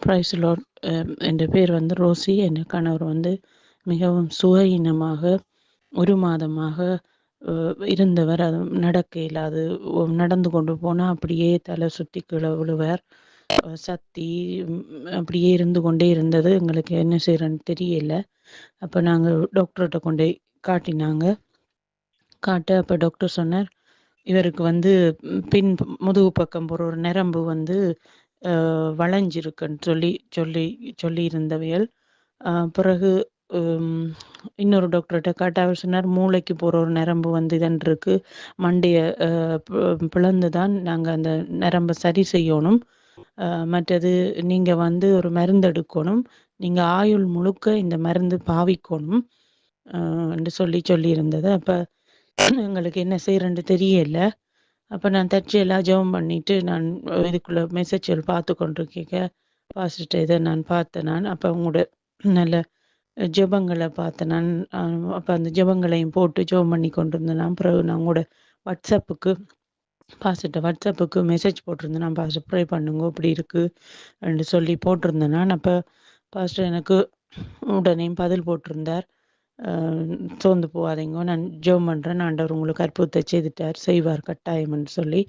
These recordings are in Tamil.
Price Lord. என் பேர் வந்து ரோசி. என் கணவர் வந்து மிகவும் சுகஈனமாக 1 மாதமாக இருந்தவர். அது நடக்க இயலாது. நடந்து கொண்டு போனால் அப்படியே தலை சுற்றி கீழே விழுவார். சத்தி அப்படியே இருந்து கொண்டே இருந்தது. எங்களுக்கு என்ன செய்யறன்னு தெரியல. அப்போ நாங்கள் டாக்டர்கிட்ட கொண்டு காட்டினாங்க. அப்போ டாக்டர் சொன்னார், இவருக்கு வந்து பின் முதுகு பக்கம் போகிற ஒரு நரம்பு வந்து வளைஞ்சிருக்குன்னு சொல்லி இருந்தவையல். பிறகு இன்னொரு டாக்டர்கிட்ட காட்ட அவர் சொன்னார், மூளைக்கு போகிற ஒரு நரம்பு வந்து இதன்றிருக்கு, மண்டையை பிளந்து தான் நாங்கள் அந்த நரம்பை சரி செய்யணும். மற்றது நீங்கள் வந்து ஒரு மருந்து எடுக்கணும், நீங்கள் ஆயுள் முழுக்க இந்த மருந்து பாவிக்கணும் என்று சொல்லி இருந்தது. அப்போ எங்களுக்கு என்ன செய்யறன்னு தெரியல. அப்போ நான் தற்செயலாக ஜெபம் பண்ணிட்டு நான் இதுக்குள்ளே மெசேஜ்கள் பார்த்து கொண்டிருக்க பாஸ்டர் இதை நான் பார்த்தேன். அப்போ அவங்களோட நல்ல ஜெபங்களை பார்த்தேன் நான். அப்போ அந்த ஜெபங்களையும் போட்டு ஜெபம் பண்ணி கொண்டிருந்தேன். பிறகு நான் உங்களோட வாட்ஸ்அப்புக்கு மெசேஜ் போட்டிருந்தேன். நான் பாஸ்டர் ப்ரே பண்ணுங்க இப்படி இருக்குன்னு சொல்லி போட்டிருந்தேன் நான். அப்போ பாஸ்டர் எனக்கு உடனே பதில் போட்டிருந்தார், சோர்ந்து போகாதீங்க, நான் ஜெபம் பண்ணுறேன், ஆண்டவர் உங்களுக்கு அற்புதத்தை செய்வார் கட்டாயம்னு சொல்லி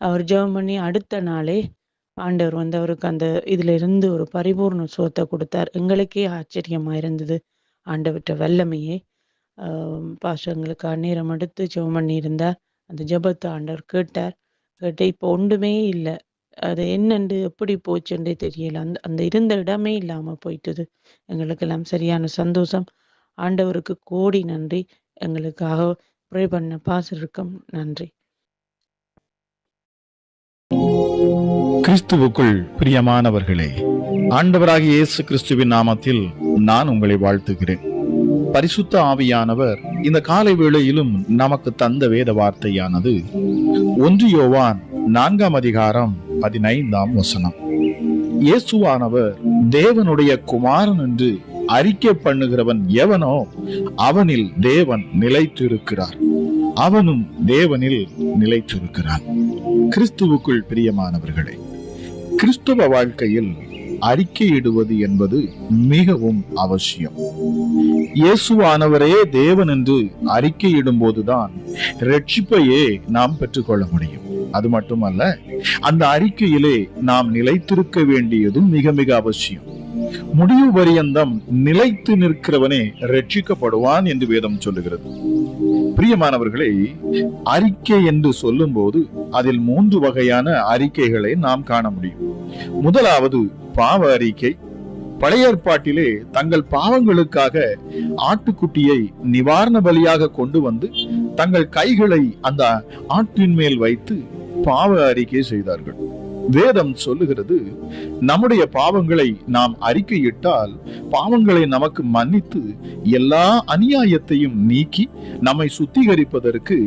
அவர் ஜெபம் பண்ணி அடுத்த நாளே ஆண்டவர் வந்து அவருக்கு அந்த இதுல இருந்து ஒரு பரிபூர்ண சுகத்தை கொடுத்தார். எங்களுக்கே ஆச்சரியமா இருந்தது ஆண்டவர்கிட்ட வல்லமையே. பாஸ்டர்களுக்கு நேரம் எடுத்து ஜெபம் பண்ணி இருந்தார். அந்த ஜெபத்தை ஆண்டவர் கேட்டு இப்போ ஒன்றுமே இல்லை. அது என்னண்டு எப்படி போச்சுன்றே தெரியல. அந்த இருந்த இடமே இல்லாம போயிட்டுது. எங்களுக்கெல்லாம் சரியான சந்தோஷம். ஆண்டவருக்கு கோடி நன்றி. எங்களுக்காக ப்ரே பண்ண பாஸ்டருக்கும் நன்றி. கிறிஸ்துவுக்குள் பிரியமானவர்களே, ஆண்டவராகிய இயேசு கிறிஸ்துவின் நாமத்தில் நான் உங்களை வாழ்த்துகிறேன். பரிசுத்த ஆவியானவர் இந்த காலை வேளையிலும் நமக்கு தந்த வேத வார்த்தையானது 1 யோவான் 4ஆம் அதிகாரம் 15ஆம் வசனம். இயேசுவானவர் தேவனுடைய குமாரன் என்று அறிக்கை பண்ணுகிறவன் எவனோ அவனில் தேவன் நிலைத்திருக்கிறார், அவனும் தேவனில் நிலைத்திருக்கிறான். கிறிஸ்துவுக்குள் பிரியமானவர்களே, கிறிஸ்துவ வாழ்க்கையில் அறிக்கையிடுவது என்பது மிகவும் அவசியம். இயேசுவானவரே தேவன் என்று அறிக்கையிடும் போதுதான் இரட்சிப்பையே நாம் பெற்றுக்கொள்ள முடியும். அது மட்டுமல்ல, அந்த அறிக்கையிலே நாம் நிலைத்திருக்க வேண்டியதும் மிக மிக அவசியம். முடிவு பரியந்தம் நிலைத்து நிற்கிறவனே ரட்சிக்கப்படுவான் என்று வேதம் சொல்லுகிறது. பிரியமானவர்களே, அறிக்கை என்று சொல்லும் போது அதில் 3 வகையான அறிக்கைகளை நாம் காண முடியும். முதலாவது பாவ அறிக்கை. பழைய ஏற்பாட்டிலே தங்கள் பாவங்களுக்காக ஆட்டுக்குட்டியை நிவாரண பலியாக கொண்டு வந்து தங்கள் கைகளை அந்த ஆட்டின் மேல் வைத்து பாவ அறிக்கை செய்தார்கள். வேதம் சொல்லுகிறது, நம்முடைய பாவங்களை நாம் அறிக்கையிட்டால் பாவங்களை நமக்கு மன்னித்து எல்லா அநியாயத்தையும் நீக்கி நம்மை சுத்திகரிப்பதற்கு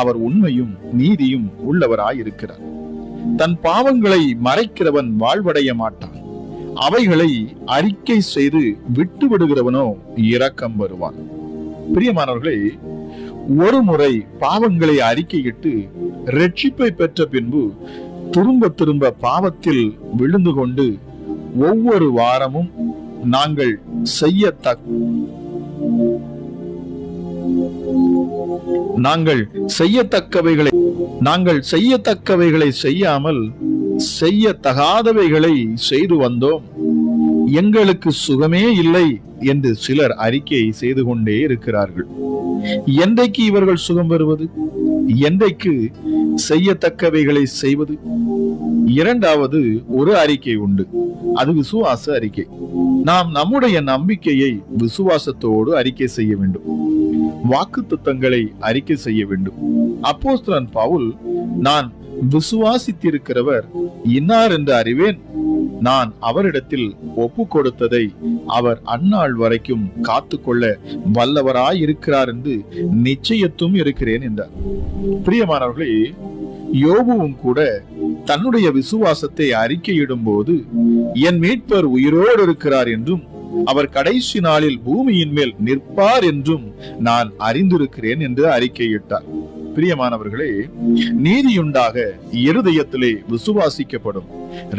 அவர் உண்மையும் நீதியும் உள்ளவராயிருக்கிறார். தன் பாவங்களை மறைக்கிறவன் வாழ்வடைய மாட்டான், அவைகளை அறிக்கை செய்து விட்டு விடுகிறவனோ இரக்கம் வருவான். பிரியமானவர்களே, ஒரு முறை பாவங்களை அறிக்கையிட்டு இரட்சிப்பை பெற்ற பின்பு திரும்ப பாவத்தில் விழுந்து கொண்டு ஒவ்வொரு வாரமும் நாங்கள் செய்யத்தக்கவைகளை செய்யாமல் செய்யத்தகாதவைகளை செய்து வந்தோம், எங்களுக்கு சுகமே இல்லை என்று சிலர் அறிக்கை செய்து கொண்டே இருக்கிறார்கள். என்றைக்கு இவர்கள் சுகம் பெறுவது? என்றைக்கு செய்யத்தக்கவைகளை செய்வது? இரண்டாவது ஒரு அறிக்கை உண்டு, அது விசுவாச அறிக்கை. நாம் நம்முடைய நம்பிக்கையை விசுவாசத்தோடு அறிக்கை செய்ய வேண்டும். வாக்குத்தத்தங்களை அறிக்கை செய்ய வேண்டும். அப்போஸ்தலன் பவுல், நான் விசுவாசித்திருக்கிறவர் இன்னார் என்று அறிவேன், நான் அவரிடத்தில் ஒப்பு கொடுத்ததை அவர் அந்நாள் வரைக்கும் காத்துக்கொள்ள வல்லவராயிருக்கிறார் என்று நிச்சயத்தும் இருக்கிறேன் என்றார். பிரியமானவர்களே, யோபுவும் கூட தன்னுடைய விசுவாசத்தை அறிக்கையிடும் போது, என் மீட்பர் உயிரோடு இருக்கிறார் என்றும் அவர் கடைசி நாளில் பூமியின் மேல் நிற்பார் என்றும் நான் அறிந்திருக்கிறேன் என்று அறிக்கையிட்டார். பிரியமானவர்களே, நீதியுண்டாக இருதயத்திலே விசுவாசிக்கப்படும்,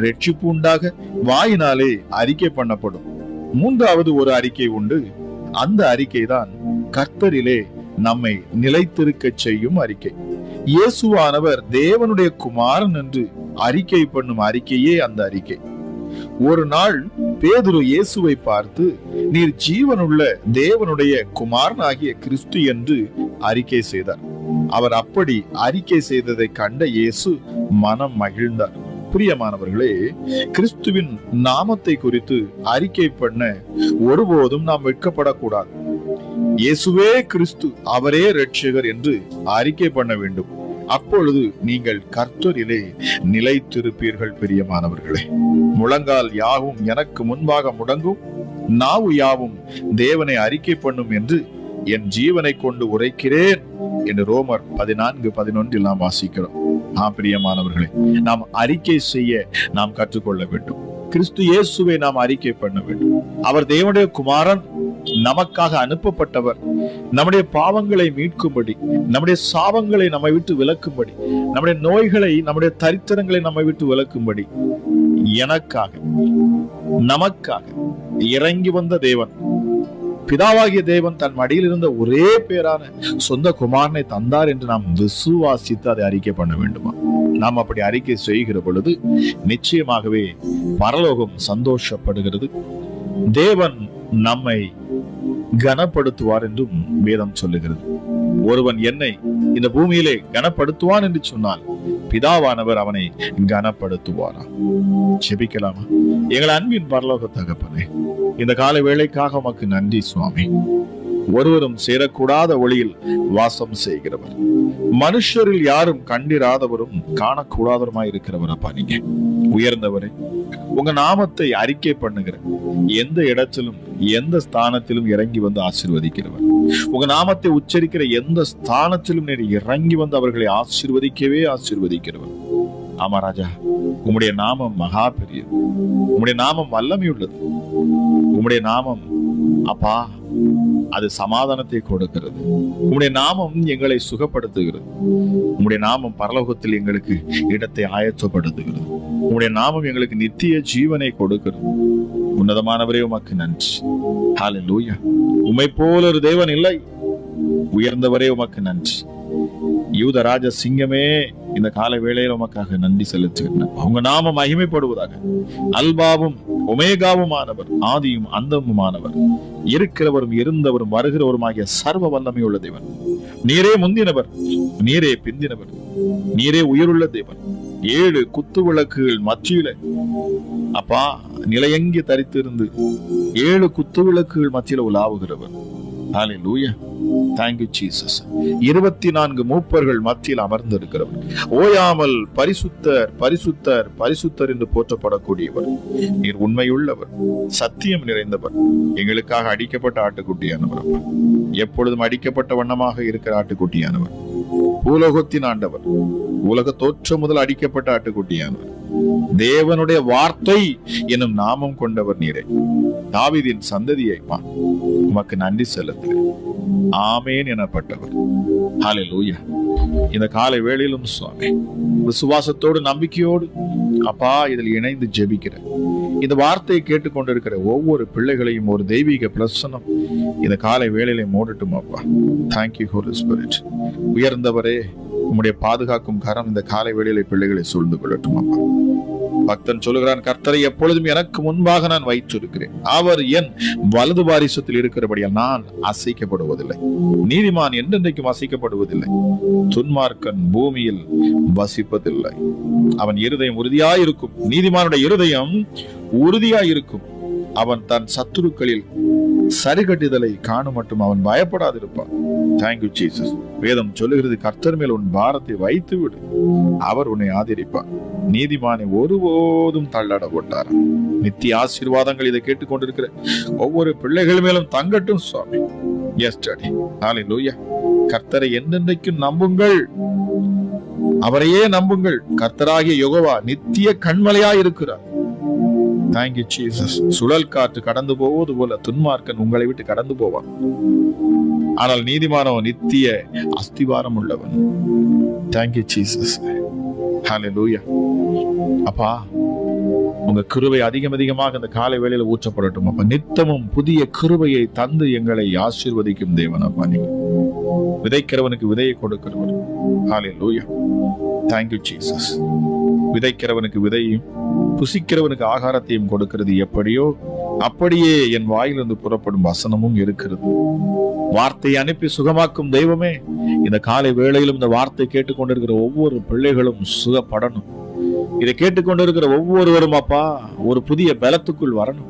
ரட்சிப்பு உண்டாக வாயினாலே அறிக்கை பண்ணப்படும். மூன்றாவது ஒரு அறிக்கை உண்டு. அந்த அறிக்கை தான் கர்த்தரிலே நம்மை நிலைத்திருக்க செய்யும் அறிக்கை. இயேசுவானவர் தேவனுடைய குமாரன் என்று அறிக்கை பண்ணும் அறிக்கையே அந்த அறிக்கை. ஒரு நாள் பேதுரு இயேசுவை பார்த்து, நீர் ஜீவனுள்ள தேவனுடைய குமாரன் ஆகிய கிறிஸ்து என்று அறிக்கை செய்தார். அவர் அப்படி அறிக்கை செய்ததை கண்ட இயேசு மனம் மகிழ்ந்தார். பிரியமானவர்களே, கிறிஸ்துவின் நாமத்தை குறித்து அறிக்கை பண்ண ஒருபோதும் நாம் வெட்கப்படக்கூடாது. இயேசுவே கிறிஸ்து, அவரே இரட்சகர் என்று அறிக்கை பண்ண வேண்டும். அப்பொழுது நீங்கள் கர்த்தரிலே நிலைத்திருப்பீர்கள். பிரியமானவர்களே, முழங்கால் யாவும் எனக்கு முன்பாக முடங்கும், நாவு யாவும் தேவனை அறிக்கை பண்ணும் என்று என் ஜீவனை கொண்டு உரைக்கிறேன் என்று ரோமர் 14:11 நாம் வாசிக்கிறோம். பிரியமானவர்களே, நாம் அறிக்கை செய்ய நாம் கற்றுக்கொள்ள வேண்டும். கிறிஸ்து இயேசுவை நாம் அறிக்கை பண்ண வேண்டும். அவர் தேவனுடைய குமாரன், நமக்காக அனுப்பப்பட்டவர், நம்முடைய பாவங்களை மீட்கும்படி, நம்முடைய சாபங்களை நம்மை விட்டு விலக்கும்படி, நம்முடைய நோய்களை, நம்முடைய தரித்திரங்களை நம்மை விட்டு விலக்கும்படி எனக்காக நமக்காக இறங்கி வந்த தேவன், பிதாவாகிய தேவன் தன் மடியில் இருந்த ஒரே பேரான சொந்த குமாரனை தந்தார் என்று நாம் விசுவாசித்து அதை அறிக்கை பண்ண வேண்டுமா? நாம் அப்படி அறிக்கை செய்கிற பொழுது நிச்சயமாகவே பரலோகம் சந்தோஷப்படுகிறது. தேவன் நம்மை கனப்படுத்துவார் என்றும் வேதம் சொல்லுகிறது. ஒருவன் என்னை இந்த பூமியிலே கனப்படுத்துவான் என்று சொன்னால் பிதாவானவர் அவனை கனப்படுத்துவாரா? ஜெபிக்கலாமா? எங்கள் அன்பின் பரலோக தகப்பனே, இந்த கால வேளைக்காக உமக்கு நன்றி சுவாமி. ஒருவரும் சேரக்கூடாத ஒளியில் வாசம் செய்கிறவர், மனுஷரில் யாரும் கண்டிராதவரும் காணக்கூடாதவருமாய் இருக்கிறவர். அப்பா, நீங்க உயர்ந்தவரே, உங்க நாமத்தை அறிக்கை பண்ணுகிற எந்த இடத்திலும் எந்த ஸ்தானத்திலும் இறங்கி வந்து ஆசீர்வதிக்கிறவர். உங்க நாமத்தை உச்சரிக்கிற எந்த ஸ்தானத்திலும் நீர் இறங்கி வந்து அவர்களை ஆசீர்வதிக்கவே ஆசீர்வதிக்கிறவர். ஆமா ராஜா, உம்முடைய நாமம் மகா பெரியது, உம்முடைய நாமம் வல்லமை உள்ளது, உம்முடைய நாமம் அப்பா அது சமாதானத்தை கொடுக்கிறது. உம்முடைய நாமம் எங்களை சுகப்படுத்துகிறது. உம்முடைய நாமம் பரலோகத்தில் எங்களுக்கு இடத்தை ஆயத்தப்படுத்துகிறது. உம்முடைய நாமம் எங்களுக்கு நித்திய ஜீவனை கொடுக்கிறது. உன்னதமானவரே, உமக்கு நன்றி. ஹல்லேலூயா. உம்மை போல ஒரு தேவன் இல்லை. உயர்ந்தவரே, உமக்கு நன்றி. யூதராஜ சிங்கமே, இந்த கால வேளையில் உமக்காக நன்றி செலுத்துகிறேன். உங்க நாமம் மகிமைப்படுவதாக. அல்பாவும் ஒமேகாவுமானவர், ஆதியும் அந்தமுமானவர், இருக்கிறவரும் இருந்தவரும் வருகிறவருமாகிய சர்வ வல்லமை உள்ள தேவன், நீரே முந்தினவர், நீரே பிந்தினவர், நீரே உயிருள்ள தேவன். 7 குத்து விளக்குகள் மத்தியில அப்பா நிலையங்கி தரித்திருந்து 7 குத்து விளக்குகள் மத்தியில உலாவுகிறவர். ஹல்லேலூயா. Thank you Jesus. 24 மூப்பர்கள் மத்தியில் அமர்ந்திருக்கிறவர், ஓயாமல் பரிசுத்தர் பரிசுத்தர் பரிசுத்தர் என்று போற்றப்படக்கூடியவர். நீர் உண்மையுள்ளவர், சத்தியம் நிறைந்தவர், எங்களுக்காக அடிக்கப்பட்ட ஆட்டுக்குட்டியானவர். எப்பொழுதும் அடிக்கப்பட்ட வண்ணமாக இருக்கிற ஆட்டுக்குட்டியானவர், பூலோகத்தின் ஆண்டவர், உலக தோற்றம் முதல் அடிக்கப்பட்ட ஆட்டுக்குட்டியானவர், தேவனுடைய வார்த்தை என்னும் நாமம் கொண்டவர் நீரே. தாவீதின் சந்ததியை உமக்கு நன்றி செலுத்துகிறேன். ஆமேன் எனப்பட்டவர். ஹல்லேலூயா. இந்த காலை வேளையிலும் சுவாமி விசுவாசத்தோடு நம்பிக்கையோடு அப்பா இதில் இணைந்து ஜெபிக்கிற இந்த வார்த்தையை கேட்டுக்கொண்டிருக்கிற ஒவ்வொரு பிள்ளைகளையும் ஒரு தெய்வீக பிரசன்னம் இந்த காலை வேளையிலே மூடட்டும் அப்பா. Thank you Holi spirit. உயர்ந்தவரே, உம்முடைய பாதுகாக்கும் கரம் இந்த காலை வேளையிலே பிள்ளைகளை சூழ்ந்து கொள்ளட்டும் அப்பா. பக்தன் சொல்லுகிறான், கர்த்தரை எப்பொழுதும் எனக்கு முன்பாக நான் வைத்திருக்கிறேன், அவர் என் வலது பாரிசத்தில் இருக்கிறபடியால் நான் அசைக்கப்படுவதில்லை. நீதிமான் என்றென்றைக்கும் அசைக்கப்படுவதில்லை, துன்மார்க்கன் பூமியில் வசிப்பதில்லை. அவன் இருதயம் உறுதியாயிருக்கும், நீதிமானுடைய இருதயம் உறுதியாயிருக்கும். அவன் தன் சத்துருக்களில் சரிகட்டுதலை காணும் மட்டும் அவன் பயப்படாதிருப்பான். Thank you Jesus. வேதம் சொல்லுகிறது, கர்த்தர் மேல் உன் பாரத்தை வைத்து விடு, அவர் உன்னை ஆதரிப்பார். நீதிமானை ஒருபோதும் தள்ளாட போட்டார். நித்திய ஆசீர்வாதங்கள் இதை கேட்டுக்கொண்டிருக்கிற ஒவ்வொரு பிள்ளைகள் மேலும் தங்கட்டும் சுவாமி. Yes daddy. ஹல்லேலூயா. கர்த்தரை என்றென்றைக்கும் நம்புங்கள், அவரையே நம்புங்கள். கர்த்தராகிய யெகோவா நித்திய கண்மலையாய் இருக்கிறார். Thank you, Jesus. சுழல் காற்று கடந்து போவது போல துன்மார்க்கன் உங்களை விட்டு கடந்து போவான், ஆனால் நீதிமானவன் நித்திய அஸ்திவாரம் உள்ளவன். Thank you, Jesus. Hallelujah. அப்பா, உங்க கிருபை அதிகமாக இந்த காலை வேளையில ஊற்றப்படட்டும் அப்பா. நித்தமும் புதிய கிருபையை தந்து எங்களை ஆசீர்வதிக்கும் தேவன் அப்பா. நீங்க விதைக்கிறவனுக்கு விதையை கொடுக்கிறவர். Hallelujah. Thank you, Jesus. விதைக்கிறவனுக்கு விதையும் புசிக்கிறவனுக்கு ஆகாரத்தையும் கொடுக்கிறது எப்படியோ அப்படியே என் வாயிலிருந்து புறப்படும் வசனமும் இருக்கிறது. வார்த்தையை அனுப்பி சுகமாக்கும் தெய்வமே, இந்த காலை வேளையிலும் இந்த வார்த்தை கேட்டுக்கொண்டிருக்கிற ஒவ்வொரு பிள்ளைகளும் சுகப்படணும். இதை கேட்டுக்கொண்டிருக்கிற ஒவ்வொருவரும் அப்பா ஒரு புதிய பலத்துக்குள் வரணும்.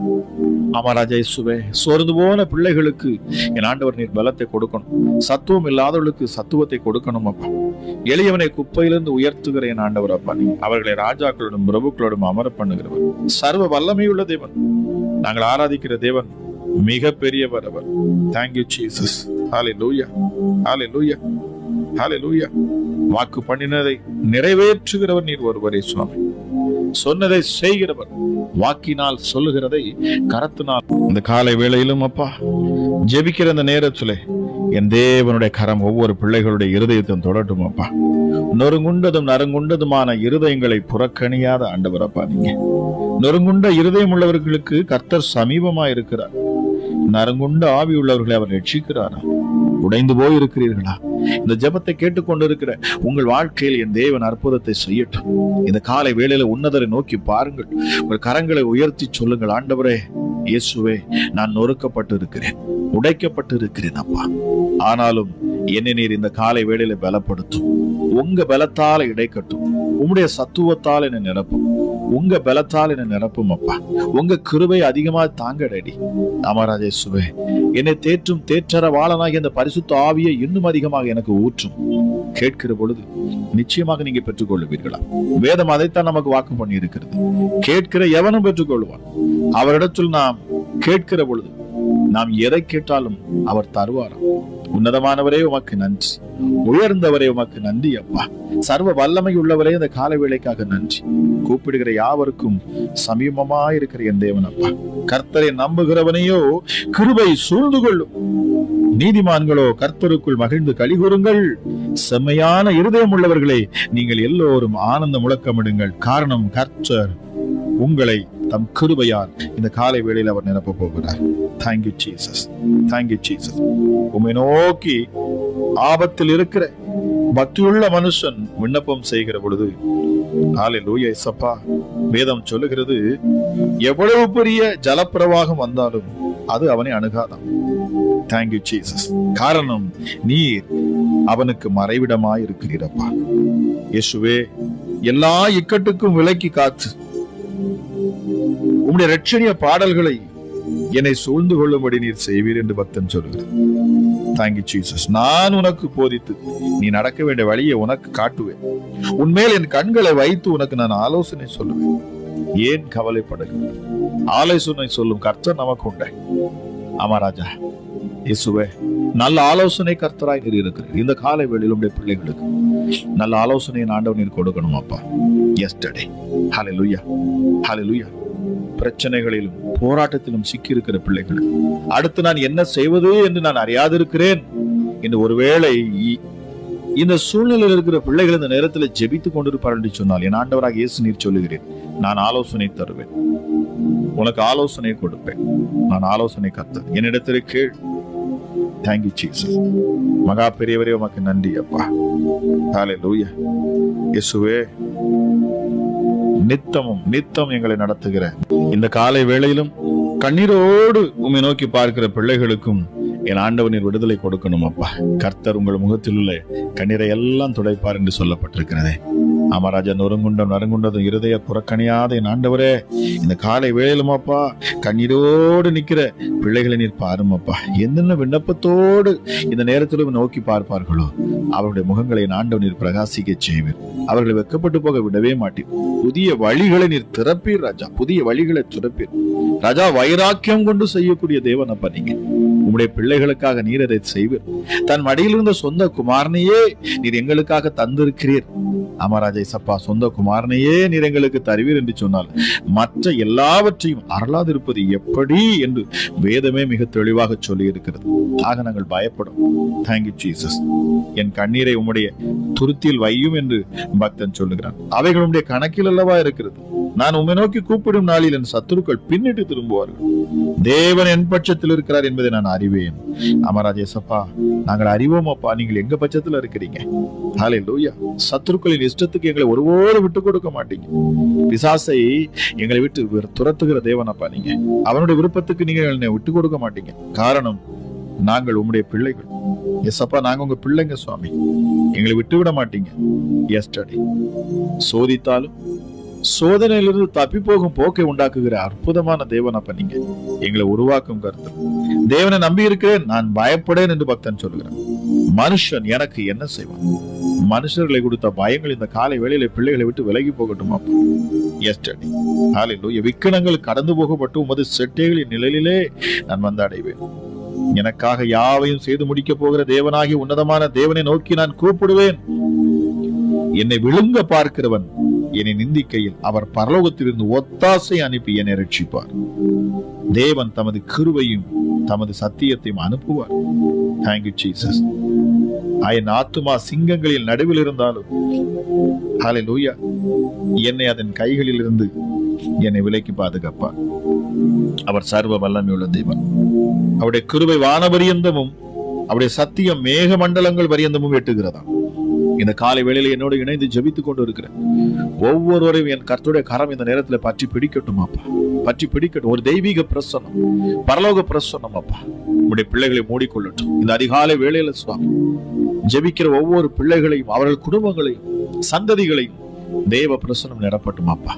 ஆமா ராஜா இயேசுவே, சோர்ந்து போன பிள்ளைகளுக்கு என் ஆண்டவர் நீர் பலத்தை கொடுக்கணும். சத்துவம் இல்லாதவர்களுக்கு சத்துவத்தை கொடுக்கணும் அப்பா. எளியவனை குப்பையிலிருந்து உயர்த்துகிற என் ஆண்டவர் அப்பா, நீ அவர்களை ராஜாக்களோடும் பிரபுக்களோடும் அமர பண்ணுகிறவர். சர்வ வல்லமையுள்ள தேவன், நாங்கள் ஆராதிக்கிற தேவன் மிக பெரியவர் அவர். Thank you Jesus. ஹல்லேலூயா, ஹல்லேலூயா, ஹல்லேலூயா. வாக்கு பண்ணினதை நிறைவேற்றுகிறவர் நீர் ஒருவரே சுவாமி. சொன்னதை செய்கிறவர், வாக்கினால் சொல்லுகிறதை கரத்தினால். இந்த காலை வேளையிலும் அப்பா ஜெபிக்கிற இந்த நேரத்திலே என் தேவனுடைய கரம் ஒவ்வொரு பிள்ளைகளுடைய இருதயத்தையும் தொடட்டும் அப்பா. நொறுங்குண்டதும் நறுங்குண்டதுமான இருதயங்களை புறக்கணியாத ஆண்டவர் அப்பா. நீங்க நொறுங்குண்ட இருதயம் உள்ளவர்களுக்கு கர்த்தர் சமீபமா இருக்கிறார். நறுங்குண்ட ஆவி உள்ளவர்களை அவர் ரட்சிக்கிறாரா? உடைந்து போய் இருக்கிறீர்களா? இந்த ஜெபத்தை கேட்டுக்கொண்டிருக்கிற உங்கள் வாழ்க்கையில் என் தேவன் அற்புதத்தை செய்யட்டும். இந்த காலை வேளையில உன்னதரை நோக்கி பாருங்கள். உங்கள் கரங்களை உயர்த்தி சொல்லுங்கள், ஆண்டவரே இயேசுவே, நான் நொறுக்கப்பட்டு இருக்கிறேன், உடைக்கப்பட்டு இருக்கிறேன் அப்பா. ஆனாலும் என்னை நீர் இந்த காலை வேளையில பலப்படுத்தும். உங்க பலத்தால இடைக்கட்டும். உம்முடைய சத்துவத்தால் என்னை நிரப்பும். உங்க பலத்தால் என்னை நிரப்பும் அப்பா. உங்க கிருபை அதிகமா தாங்கடடி. ஆமாராஜா இயேசுவே, என்னை தேற்றும் தேற்றற வாளனாகிய அந்த பரிசுத்த ஆவியை இன்னும் அதிகமாக எனக்கு ஊற்றும். கேட்கிற பொழுது நிச்சயமாக நீங்க பெற்றுக்கொள்ளுவீர்களா? வேதம் அதைத்தான் நமக்கு வாக்கு பண்ணி இருக்கிறது. கேட்கிற எவனும் பெற்றுக்கொள்வான். அவரிடத்தில் நாம் கேட்கிற பொழுது நாம் எதை கேட்டாலும் அவர் தருவாராம். உன்னதமானவரே உமக்கு நன்றி, உயர்ந்தவரே உமக்கு நன்றி அப்பா. சர்வ வல்லமை உள்ளவரே இந்த காலை வேளைக்காக நன்றி. கூப்பிடுகிற யாவருக்கும் சமீபமாயிருக்கிற என் தேவன் அப்பா. கர்த்தரை நம்புகிறவனையோ கிருபை சூழ்ந்து கொள்ளும். நீதிமான்களோ கர்த்தருக்குள் மகிழ்ந்து களிகூறுங்கள். செம்மையான இருதயம் உள்ளவர்களே, நீங்கள் எல்லோரும் ஆனந்த முழக்கமிடுங்கள். காரணம், கர்த்தர் உங்களை தம் கிருபையால் இந்த காலை வேளையில் அவர் நிரப்ப போகிறார். Thank you Jesus, thank you Jesus. உம்மை நோக்கி ஆபத்தில் இருக்கிற பக்தியுள்ள மனுஷன் விண்ணப்பம் செய்கிற பொழுது, ஹல்லேலூயா இயேசப்பா, வேதம் சொல்லுகிறது, எவ்வளவு பெரிய ஜலப்பிரவாகம் வந்தாலும் அது அவனை அணுகாதான். Thank you Jesus. காரணம், நீர் அவனுக்கு மறைவிடமாய் இருக்கிறீரப்பா. இயேசுவே, எல்லா இக்கட்டுக்கும் விலக்கி காத்து உம்முடைய இரட்சணிய பாடல்களை என்னை சூழ்ந்து கொள்ளும்படி நீர் செய்வீர் என்று பக்தன் சொல்கிறார். Thank you Jesus. நான் உனக்கு போதித்து நீ நடக்க வேண்டிய வழியை உனக்கு காட்டுவேன். உன்மேல் என் கண்களை வைத்து உனக்கு நான் ஆலோசனை சொல்லுவேன். ஏன் கவலைப்படுகிறேன்? ஆலோசனை சொல்லும் கர்த்தர் நமக்கு உண்டை. ஆமா ராஜா இயேசுவே, நல்ல ஆலோசனை கர்த்தராய் நீர் இருக்கிறீர். இந்த காலை வேளையில் உடைய பிள்ளைகளுக்கு நல்ல ஆலோசனையை ஆண்டவர் நீர் கொடுக்கணும் அப்பா. எஸ்டர்டே, ஹல்லேலூயா, ஹல்லேலூயா. பிரச்சனைகளிலும் போராட்டத்திலும் சிக்கி இருக்கிற பிள்ளைகள், அடுத்து நான் என்ன செய்வது என்று நான் அறியாதிருக்கிறேன் என்று ஒருவேளை இந்த சூழ்நிலையில் இருக்கிற பிள்ளைகள் இந்த நேரத்தில் ஜெபித்துக் கொண்டிருப்பார் என்று சொன்னால், என் ஆண்டவராக இயேசு நீர் சொல்லுகிறேன், நான் ஆலோசனை தருவேன், உனக்கு ஆலோசனை கொடுப்பேன். நான் ஆலோசனை கர்த்தர், என்னிடத்தில் கேள். Thank you Jesus. மகா பெரியவரே உமக்கு நன்றி அப்பா. ஹல்லேலூயா இயேசுவே, நித்தம் எங்களை நடத்துகிற இந்த காலை வேளையிலும் கண்ணீரோடு உம்மை நோக்கி பார்க்கிற பிள்ளைகளுக்கும் என் ஆண்டவனின் விடுதலை கொடுக்கணும் அப்பா. கர்த்தர் உங்கள் முகத்தில் உள்ள கண்ணீரை எல்லாம் துடைப்பார் என்று சொல்லப்பட்டிருக்கிறதே. ஆமாராஜா, நொறுங்குண்டம் நறுங்குண்டதும் இருதய புறக்கணியாத என் ஆண்டவரே, இந்த காலை வேளையிலும் அப்பா கண்ணீரோடு நிற்கிற பிள்ளைகளை நீர் பாரும் அப்பா. என்னென்ன விண்ணப்பத்தோடு இந்த நேரத்திலும் நோக்கி பார்ப்பார்களோ அவருடைய முகங்களை என் ஆண்டவர் நீர் பிரகாசிக்க செய்வீர். அவர்களை வெக்கப்பட்டு போக விடவே மாட்டீர். புதிய வழிகளை நீர் திறப்பீர் ராஜா, புதிய வழிகளை திறப்பீர் ராஜா. வைராக்கியம் கொண்டு செய்யக்கூடிய தேவன் அப்பா நீங்க. உம்முடைய பிள்ளைகளுக்காக நீர் அதை செய்வீர். தன் மடியில் இருந்த சொந்த குமாரனையே நீர் எங்களுக்காக தந்திருக்கிறீர். அமராஜா சப்பா, சொந்த குமாரனையே நீர் எங்களுக்கு தருவீர் என்று சொன்னால் மற்ற எல்லாவற்றையும் அருளாதிருப்பது எப்படி என்று வேதமே மிக தெளிவாக சொல்லி இருக்கிறது. ஆக நாங்கள் பயப்படும். Thank you Jesus. என் கண்ணீரை உம்முடைய துருத்தியில் வையும் என்று பக்தன் சொல்லுகிறான். அவைகள் உம்முடைய கணக்கில் அல்லவா இருக்கிறது. நான் உம்மை நோக்கி கூப்பிடும் நாளில் என் சத்துருக்கள் பின்னிட்டு திரும்புவார்கள். தேவன் என் பட்சத்தில் இருக்கிறார் என்பதை நான் அறிவேன். அமராஜேசப்பா, நாங்கள் அறிவோம் அப்பா, நீங்கள் எங்க பட்சத்துல இருக்கிறீங்க. ஹல்லேலூயா. சத்துருக்களின் இஷ்டத்துக்கு எங்களை ஒருபோது விட்டு கொடுக்க மாட்டீங்க. பிசாசை எங்களை விட்டு துரத்துகிற தேவன் அப்பா நீங்க. அவனுடைய விருப்பத்துக்கு நீங்க என்னை விட்டு கொடுக்க மாட்டீங்க. காரணம், நாங்கள் உம்முடைய பிள்ளைகள். எஸ் அப்பா, நாங்க உங்க பிள்ளைங்க சுவாமி. எங்களை விட்டு விட மாட்டீங்க. எஸ்டர்டே சோதித்தாலும் சோதனையிலிருந்து தப்பி போகும் போக்கை உண்டாக்குகிற அற்புதமான தேவன் அப்ப நீங்க. எங்களை உருவாக்கும் கருத்து. தேவனை நம்பி இருக்கிறேன், நான் பயப்படேன் என்று பக்தன் சொல்லுகிறான். மனுஷன் எனக்கு என்ன செய்வான்? மனுஷர்களை கொடுத்த பயங்கள் இந்த காலை வேளையில பிள்ளைகளை விட்டு விலகி போகட்டும் அப்பா. எஸ்டர்டே ஹல்லேலூயா. விக்கனங்கள் கடந்து போகப்பட்டு உமது செட்டைகளின் நிழலிலே நான் வந்து அடைவேன். எனக்காக யாவையும் செய்து முடிக்க போகிற தேவனாகி உன்னதமான தேவனை நோக்கி நான் கூப்பிடுவேன். என்னை விழுங்க பார்க்கிறவன் என்னை நிந்திக்கையில் அவர் பரலோகத்திலிருந்து ஒத்தாசை அனுப்பி என்னை ரட்சிப்பார். தேவன் தமது கிருபையும் தமது சத்தியத்தையும் அனுப்புவார். Thank you Jesus. என் ஆத்துமா சிங்கங்களில் நடுவில் இருந்தாலும் ஹல்லேலூயா, என்னை அதன் கைகளில் இருந்து என்னை விலக்கி பாதுகாப்பார். அவர் சர்வ வல்லமையுள்ள தேவன். அவருடைய கிருபை வானபரியந்தமும் அவருடைய சத்தியம் மேக மண்டலங்கள் பரியந்தமும் எட்டுகிறதாம். இந்த காலை வேளையில என்னோடு இணைந்து ஜெபித்துக் கொண்டு இருக்கிறேன் ஒவ்வொருவரையும் என் கர்த்தருடைய கரம் இந்த நேரத்துல பற்றி பிடிக்கட்டும் அப்பா. பற்றி பிடிக்கட்டும். ஒரு தெய்வீக பிரசன்னம், பரலோக பிரசன்னம் அப்பா உங்களுடைய பிள்ளைகளை மூடிக்கொள்ளட்டும். இந்த அதிகாலை வேளையில சுவாமி ஜெபிக்கிற ஒவ்வொரு பிள்ளைகளையும் அவர்கள் குடும்பங்களையும் சந்ததிகளையும் தேவ பிரசன்னம் நிரப்பட்டும் அப்பா.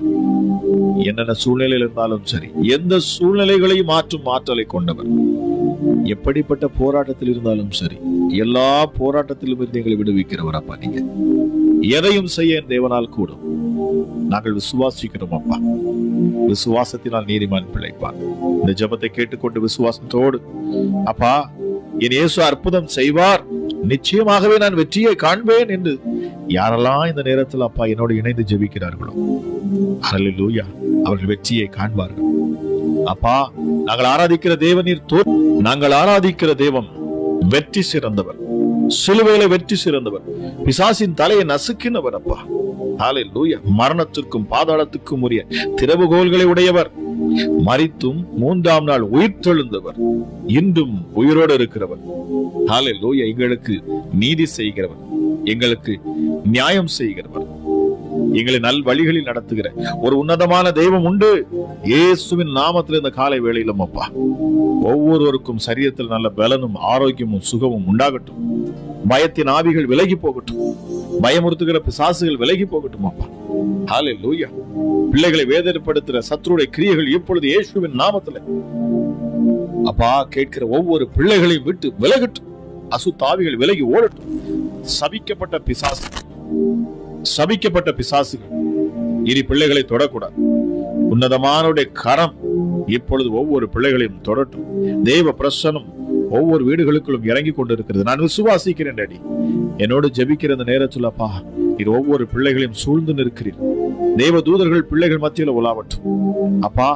என்னென்ன சூழ்நிலையில் இருந்தாலும் சரி, எந்த சூழ்நிலைகளையும் மாற்றும் ஆற்றலை கொண்டவர். எப்படிப்பட்ட போராட்டத்தில் இருந்தாலும் சரி, எல்லா போராட்டத்திலும் இருந்து எங்களை விடுவிக்கிறவர் அப்பா நீங்க. எதையும் செய்ய என் தேவனால் கூடும். நாங்கள் விசுவாசிக்கிறோம் அப்பா. விசுவாசத்தினால் நீதிமான் பிழைப்பார். இந்த ஜெபத்தை கேட்டுக்கொண்டு விசுவாசத்தோடு அப்பா என் இயேசு அற்புதம் செய்வார், நிச்சயமாகவே நான் வெற்றியை காண்பேன் என்று யாரெல்லாம் இந்த நேரத்தில் அப்பா என்னோடு இணைந்து ஜெபிக்கிறார்களோ ஹல்லேலூயா, அவர்கள் வெற்றியை காண்பார்கள் அப்பா. நாங்கள் ஆராதிக்கிற தேவனீர் நாங்கள் ஆராதிக்கிற தேவன் வெற்றி சிறந்தவர், சிலுவையில வெற்றி சிறந்தவர், பிசாசின் தலையை நசுக்கினவர் அப்பா. ஹல்லேலூயா. மரணத்திற்கும் பாதாளத்துக்கும் உரிய திறவுகோல்களை உடையவர், மரித்தும் மூன்றாம் நாள் உயிர் தெழுந்தவர், இன்றும் உயிரோடு இருக்கிறவர். ஹல்லேலூயா. எங்களுக்கு நீதி செய்கிறவர், எங்களுக்கு நியாயம் செய்கிறவர், எங்களை நல் வழிகளில் நடத்துகிற ஒரு உன்னதமான தெய்வம் உண்டு. இயேசுவின் நாமத்தில் இந்த காலை வேளையிலும் அப்பா ஒவ்வொருவருக்கும் சரீரத்தில் நல்ல பலனும் ஆரோக்கியமும் சுகமும் உண்டாகட்டும். பயத்தின் ஆவிகள் விலகி போகட்டும், பயமுறுத்துகிற பிசாசுகள் விலகி போகட்டும் அப்பா. ஹல்லேலூயா. பிள்ளைகளை வேதனைப்படுத்துகிற சத்துருடைய கிரியைகள் இப்பொழுது இயேசுவின் நாமத்தில் அப்பா கேட்கிற ஒவ்வொரு பிள்ளைகளையும் விட்டு விலகட்டும். அசுத்தாவிகள் விலகி ஓடட்டும். சபிக்கப்பட்ட பிசாசுகள் இனி பிள்ளைகளை தொடக்கூடாது. உன்னதமானுடைய கரம் இப்பொழுது ஒவ்வொரு பிள்ளைகளையும் தொடட்டும். தேவ பிரசன்னம் ஒவ்வொரு வீடுகளுக்குள்ளும் இறங்கி கொண்டிருக்கிறது. நான் விசுவாசிக்கிறேன் டாடி. என்னோடு ஜெபிக்கிற இந்த நேரத்தில் அப்பா இது ஒவ்வொரு பிள்ளைகளையும் சூழ்ந்து நிற்கிறீர். தேவ தூதர்கள் பிள்ளைகள் மத்தியில் உலாவட்டும் அப்பா.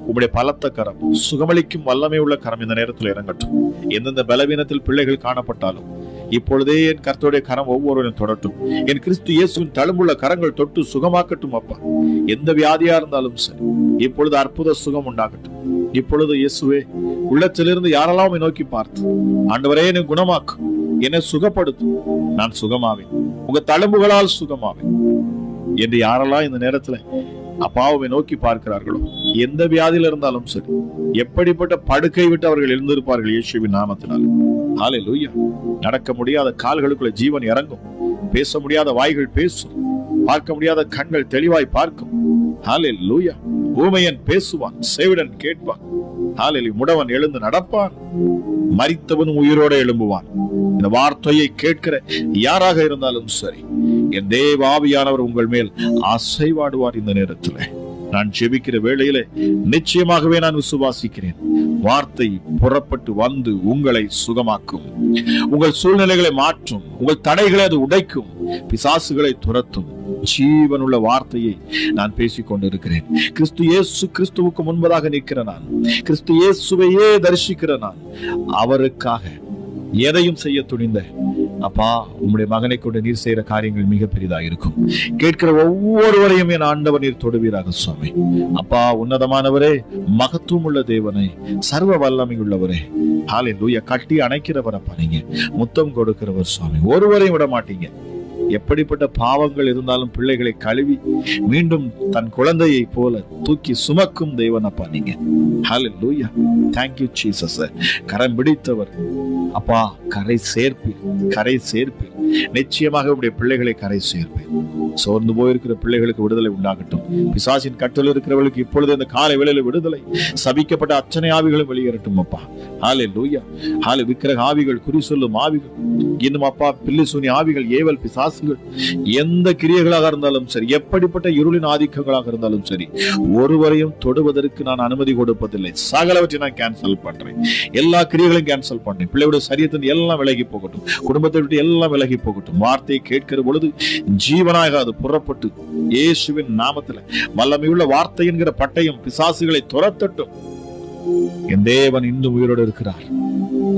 உங்களுடைய பலத்த கரம், சுகமளிக்கும் வல்லமை உள்ள கரம் இந்த நேரத்தில் இறங்கட்டும். எந்தெந்த பலவீனத்தில் பிள்ளைகள் காணப்பட்டாலும் இப்பொழுதே என் கர்த்தருடைய கரம் ஒவ்வொருவரையும் தொடட்டும். என் கிறிஸ்து இயேசுவின் தழும்புள்ள கரங்கள் தொட்டு சுகமாக்கட்டும் அப்பா. எந்த வியாதியா இருந்தாலும் சரி இப்பொழுது அற்புத சுகம் உண்டாகட்டும். இப்பொழுது இயேசுவே உள்ளத்திலிருந்து யாரெல்லாம் நோக்கி பார்த்து ஆண்டவரே என்னை குணமாக்கும், என்னை சுகப்படுத்தும், நான் சுகமாவேன், உங்க தழும்புகளால் சுகமாவேன் என்று யாரெல்லாம் இந்த நேரத்துல அப்பாவை நோக்கி பார்க்கிறார்களோ, எந்த வியாதியில இருந்தாலும் சரி, எப்படிப்பட்ட படுக்கை விட்டு அவர்கள் எழுந்திருப்பார்கள் இயேசுவின் நாமத்தினால். ஹல்லேலூயா. நடக்க முடியாத கால்களுக்குள்ள ஜீவன் இறங்கும், பேச முடியாத வாய்கள் பேசும், பார்க்க முடியாத கண்கள் தெளிவாய் பார்க்கும். ஹல்லேலூயா. ஊமையன் பேசுவான், செவிடன் கேட்பான். ஹல்லேலூயா. முடவன் எழுந்து நடப்பான், மரித்தவனும் உயிரோடு எழும்புவான். இந்த வார்த்தையை கேட்கிற யாராக இருந்தாலும் சரி, என் தேவ ஆவியானவர் உங்கள் மேல் அசைவாடுவார். இந்த நேரத்தில் நான் ஜெபிக்கிற வேளையிலே நிச்சயமாகவே நான் விசுவாசிக்கிறேன் வார்த்தை புறப்பட்டு வந்து உங்களை சுகமாக்கும், உங்கள் சூழ்நிலைகளை மாற்றும், உங்கள் தடைகளை அது உடைக்கும், பிசாசுகளை துரத்தும். ஜீவனுள்ள வார்த்தையை நான் பேசிக் கொண்டிருக்கிறேன். கிறிஸ்து இயேசு கிறிஸ்துவுக்கு முன்பதாக நிற்கிற நான், கிறிஸ்து இயேசுவையே தரிசிக்கிற நான், அவருக்காக எதையும் செய்ய துணிந்த அப்பா, உம்முடைய மகனை கொண்டு நீர் செய்யற காரியங்கள் மிக பெரிதாக இருக்கும். கேட்கிற ஒவ்வொருவரையும் என் ஆண்டவர் நீர் தொடுவீராக சுவாமி. அப்பா, உன்னதமானவரே, மகத்துவம் உள்ள தேவனே, சர்வ வல்லமை உள்ளவரே, ஹல்லேலூயா. கட்டி அணைக்கிறவர் அப்பா, நீங்க முத்தம் கொடுக்கிறவர் சுவாமி. ஒருவரையும் விட மாட்டீங்க. எப்படிப்பட்ட பாவங்கள் இருந்தாலும் பிள்ளைகளை கழுவி மீண்டும் தன் குழந்தையை போல தூக்கி சுமக்கும் தேவன் அப்பா நீங்க. ஹல்லேலூயா. Thank you Jesus. கரம் பிடித்தவர் அப்பா, கரை சேர்ப்பீர், கரை சேர்ப்பீர். நிச்சயமாக உடைய பிள்ளைகளை கரை சேர்ப்பேன். சோர்ந்து போயிருக்கிற பிள்ளைகளுக்கு விடுதலை உண்டாகட்டும். பிசாசின் கட்டளை இருக்கிறவர்களுக்கு இப்பொழுது இந்த காலை வேளையில விடுதலை. சபிக்கப்பட்ட அத்தனை ஆவிகளும் வெளியேறட்டும் அப்பா. ஹல்லேலூயா. விக்கிரக ஆவிகள், குறி சொல்லும் ஆவிகள், இன்னும் அப்பா பில்லி சூனி ஆவிகள், ஏவல் பிசாசுகள், எந்த கிரியைகளாக இருந்தாலும் சரி, எப்படிப்பட்ட இருளின் ஆதிக்கங்களாக இருந்தாலும் சரி, ஒருவரையும் தொடுவதற்கு நான் அனுமதி கொடுப்பதில்லை. சகலவற்றை நான் கேன்சல் பண்றேன். எல்லா கிரியைகளையும் கேன்சல் பண்றேன். பிள்ளையோட சரீரத்தின் எல்லாம் விலகி போகட்டும், குடும்பத்தை விட்டு எல்லாம் விலகி போகட்டும். வார்த்தையை கேட்கிற பொழுது ஜீவனாக அது புறப்பட்டு இயேசுவின் நாமத்தில் வல்லமையுள்ள வார்த்தை என்கிற பட்டயம் பிசாசுகளை துரத்தட்டும். என் தேவன் இன்னும் உயிரோடு இருக்கிறார்.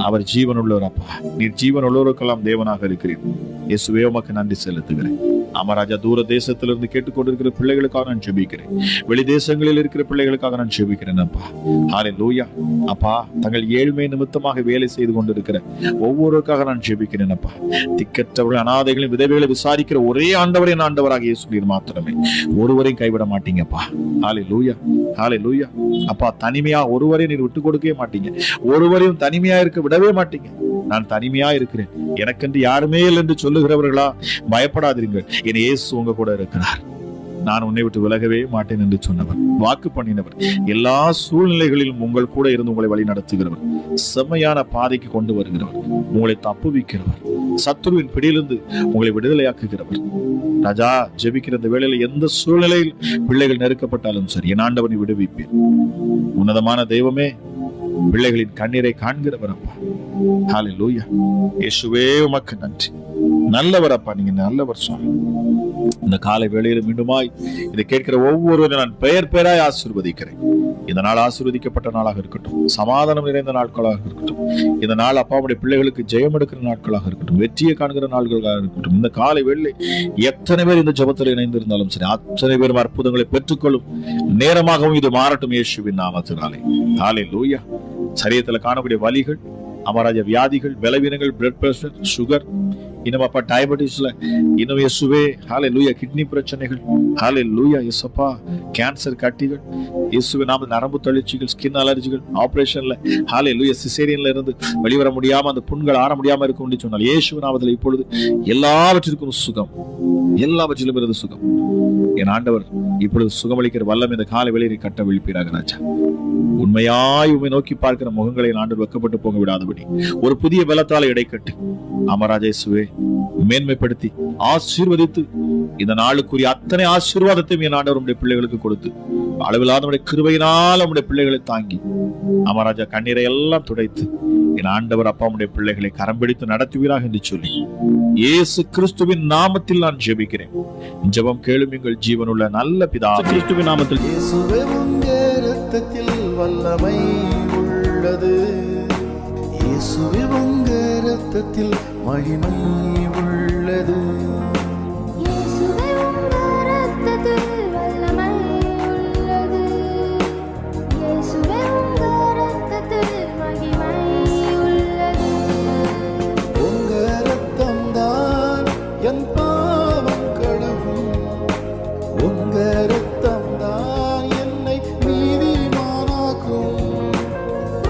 அவர் ஜீவன் உள்ளவர் அப்பா. நீர் ஜீவன் உள்ளவருக்கெல்லாம் தேவனாக இருக்கிறீர். இயேசுவே உமக்கு நன்றி செலுத்துகிறேன். அமராஜா, தூர தேசத்திலிருந்து கேட்டுக்கொண்டிருக்கிற பிள்ளைகளுக்காக நான் ஜெபிக்கிறேன். வெளி தேசங்களில் இருக்கிற பிள்ளைகளுக்காக நான் ஜெபிக்கிறேன் அப்பா. ஹல்லேலூயா. அப்பா, தங்கள் ஏழ்மை நிமித்தமாக வேலை செய்து கொண்டிருக்கிற ஒவ்வொருவருக்காக நான் ஜெபிக்கிறேன் அப்பா. திக்கற்றவர்கள், அனாதைகளின் விதவைகளை விசாரிக்கிற ஒரே ஆண்டவரே ஆண்டவராக இயேசு நீர் மாத்திரமே. ஒருவரையும் கைவிட மாட்டீங்கப்பா. ஹல்லேலூயா. ஹல்லேலூயா. அப்பா, தனிமையா ஒருவரையும் நீர் விட்டு கொடுக்கவே மாட்டீங்க. ஒருவரையும் தனிமையா இருக்க விடவே மாட்டீங்க. நான் தனிமையா இருக்கிறேன், எனக்கென்று யாருமே இல்லை என்று சொல்லுகிறவர்களா, பயப்படாதீர்கள். என் இயேசு உங்க கூட இருக்கிறார். நான் உன்னை விட்டு விலகவே மாட்டேன் என்று சொன்னவர், வாக்கு பண்ணினவர், எல்லா சூழ்நிலைகளிலும் உங்கள் கூட இருந்து உங்களை வழி நடத்துகிறவர், செம்மையான பாதைக்கு கொண்டு வருகிறவர், உங்களை தப்புவிக்கிறவர், சத்துருவின் பிடியிலிருந்து உங்களை விடுதலையாக்குகிறவர். ராஜா, ஜெபிக்கிற இந்த வேளையில எந்த சூழ்நிலையில் பிள்ளைகள் நெருக்கப்பட்டாலும் சரி, என் ஆண்டவனை விடுவிப்பேன். உன்னதமான தெய்வமே, பிள்ளைகளின் கண்ணீரை காண்கிறவர் அப்பா. ஹல்லேலூயா. இயேசுவே உமக்கு நன்றி. நல்லவர் அப்பா, நீங்க நல்லவர் சுவாமி. இந்த காலை வேளையில மீண்டுமாய் இதை கேட்கிற ஒவ்வொருவரும் நான் பெயர் பெயராய் ஆசீர்வதிக்கிறேன். இந்த நாள் ஆசீர்வதிக்கப்பட்ட நாளாக இருக்கட்டும், சமாதானம் நிறைந்த நாட்களாக இருக்கட்டும். இந்த நாள் அப்பாவுடைய பிள்ளைகளுக்கு ஜெயம் எடுக்கிற நாட்களாக இருக்கட்டும், வெற்றியை காண்கிற நாட்களாக இருக்கட்டும். இந்த காலை வேளை எத்தனை பேர் இந்த ஜெபத்தில் இணைந்திருந்தாலும் சரி, அத்தனை பேரும் அற்புதங்களை பெற்றுக்கொள்ளும் நேரமாகவும் இது மாறட்டும் இயேசுவின் நாமத்தினாலே. ஹல்லேலூயா. சரீரத்துல காணக்கூடிய வலிகள், அமராஜ வியாதிகள், பலவீனங்கள், பிளட் பிரஷர், சுகர், இன்னும் அப்பா டயபெட்டிஸ்ல இன்னும் இயேசுவே, ஹல்லேலூயா, கிட்னி பிரச்சனைகள், ஹல்லேலூயா, இயேசுப்பா, கேன்சர் கட்டிகள், இயேசுவே நாம நரம்பு தளர்ச்சிகள், ஸ்கின் அலர்ஜிகள், ஆபரேஷன்ல, ஹல்லேலூயா, சிசேரியன்ல இருந்து வெளிவர முடியாம அந்த புண்கள் ஆற முடியாம இருக்கும் சொன்னால் இயேசு நாமத்தில் இப்பொழுது எல்லாவற்றிற்கும் சுகம், எல்லாவற்றிலும் இருந்து சுகம். என் ஆண்டவர் இப்பொழுது சுகமளிக்கிற வல்லம் இந்த காலை வேளையை கட்ட விழிப்பீராக ராஜா. உண்மையாய் உண்மை நோக்கி பார்க்கிற முகங்களை ஆண்டவர் வெக்கப்பட்டு போக விடாதபடி ஒரு புதிய பலத்தால இடைக்கட்டு அமராஜேசுவே மேன்மைப்படுத்தி ஆசீர்வதித்து இந்த நாளுக்குரிய அத்தனை ஆசீர்வாதத்தையும் என் ஆண்டவர் உடைய பிள்ளைகளுக்கு கொடுத்து அளவில்லாத உடைய கிருபையினால் உடைய பிள்ளைகளை தாங்கி அமராஜா கண்ணீரை எல்லாம் துடைத்து என் ஆண்டவர் அப்பா உடைய பிள்ளைகளை கரம் பிடித்து நடத்துவீராக என்று சொல்லி இயேசு கிறிஸ்துவின் நாமத்தில் நான் ஜெபிக்கிறேன். ஜெபம் கேளும் எங்கள் ஜீவனுள்ள நல்ல பிதாவே. கிறிஸ்துவின் நாமத்தில். இயேசுவே உம்முடைய இரத்தத்தில் வல்லமை உள்ளது. இயேசுவே உம்முடைய இரத்தத்தில் மகிமை உள்ளது. இயேசுவே உம்முடைய இரத்தத்தில் வல்லமை உள்ளது. இயேசுவே உம்முடைய இரத்தத்தில் மகிமை உள்ளது. உங்க இரத்தம் தான் என் பாவம் கழுவும். உங்க இரத்தம் தான் என்னை நீதிமானாக்கும்.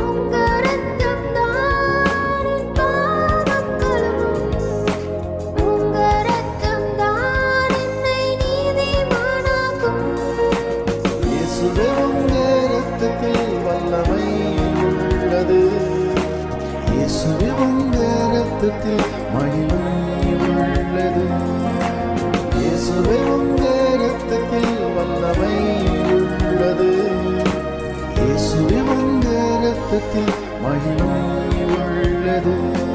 உங்க இரத்தம் தான் என் பாவம் கழுவும். உங்க இரத்தம் தான் என்னை நீதிமானாக்கும். இயேசுவே உம்முடைய இரத்தத்தில் வல்லமை உள்ளது. இயேசுவே உம்முடைய இரத்தத்தில் மகிமை உள்ளது. இயேசுவே உம்முடைய இரத்தத்தில் வல்லமை உள்ளது. இயேசுவே உம்முடைய இரத்தத்தில் மகிமை உள்ளது.